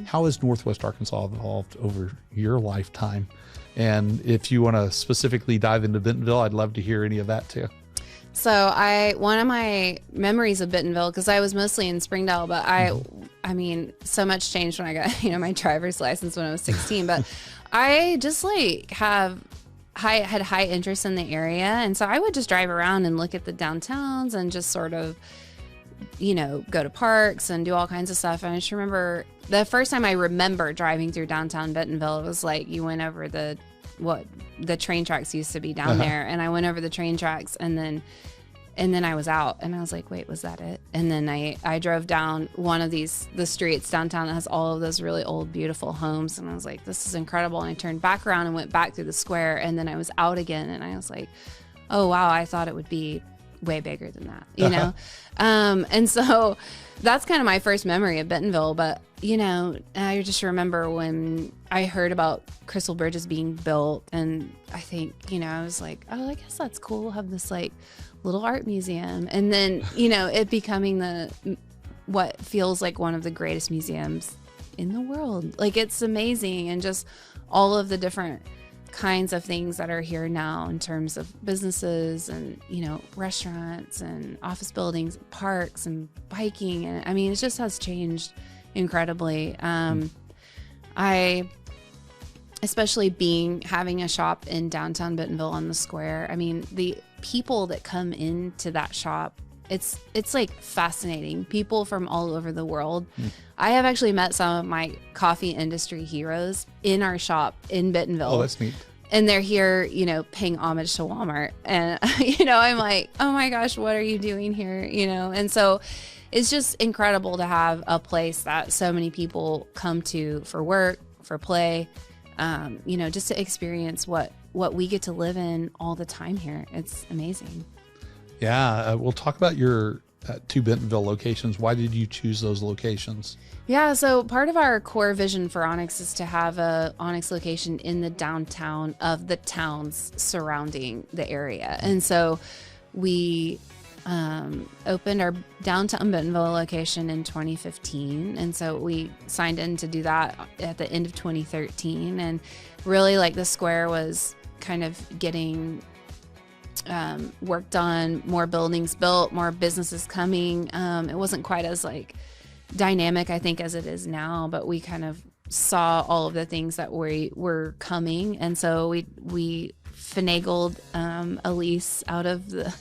How has Northwest Arkansas evolved over your lifetime? And if you want to specifically dive into Bentonville, I'd love to hear any of that too. So one of my memories of Bentonville, because I was mostly in Springdale, but I mean, so much changed when I got, my driver's license when I was 16, but I just had high interest in the area. And so I would just drive around and look at the downtowns and just sort of, go to parks and do all kinds of stuff. And I just remember the first time I remember driving through downtown Bentonville, it was like you went over the train tracks used to be down there. And I went over the train tracks and then I was out and I was like, wait, was that it? And then I drove down one of the streets downtown that has all of those really old, beautiful homes. And I was like, this is incredible. And I turned back around and went back through the square. And then I was out again and I was like, oh, wow, I thought it would be way bigger than that, and so that's kind of my first memory of Bentonville. But I just remember when I heard about Crystal Bridges being built, and I think I was like, oh, I guess that's cool. We'll have this like little art museum, and then it becoming what feels like one of the greatest museums in the world. Like, it's amazing, and just all of the different kinds of things that are here now in terms of businesses and restaurants and office buildings, parks and biking, and I mean, it just has changed incredibly. I especially having a shop in downtown Bentonville on the square, I mean, the people that come into that shop, it's like fascinating. People from all over the world. I have actually met some of my coffee industry heroes in our shop in Bentonville. Oh, that's neat. And they're here, paying homage to Walmart. And, I'm like, oh my gosh, what are you doing here? And so it's just incredible to have a place that so many people come to for work, for play, just to experience what we get to live in all the time here. It's amazing. Yeah. We'll talk about your 2 Bentonville locations. Why did you choose those locations? Yeah, so part of our core vision for Onyx is to have a Onyx location in the downtown of the towns surrounding the area. And so we opened our downtown Bentonville location in 2015. And so we signed in to do that at the end of 2013. And really, like, the square was kind of getting work done, more buildings built, more businesses coming. It wasn't quite as like dynamic, I think, as it is now, but we kind of saw all of the things that were coming, and so we finagled a lease out of the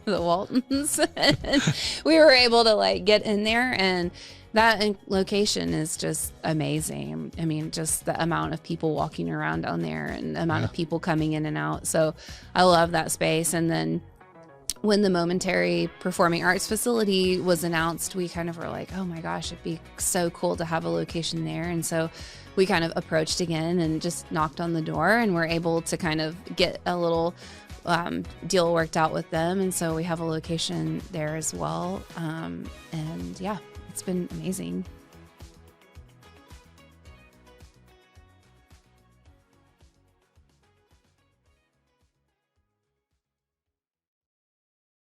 Waltons, and we were able to like get in there, and that location is just amazing. I mean, just the amount of people walking around down there and the amount of people coming in and out. So I love that space. And then when the Momentary Performing Arts Facility was announced, we kind of were like, oh my gosh, it'd be so cool to have a location there. And so we kind of approached again and just knocked on the door, and we're able to kind of get a little deal worked out with them. And so we have a location there as well. And yeah, it's been amazing.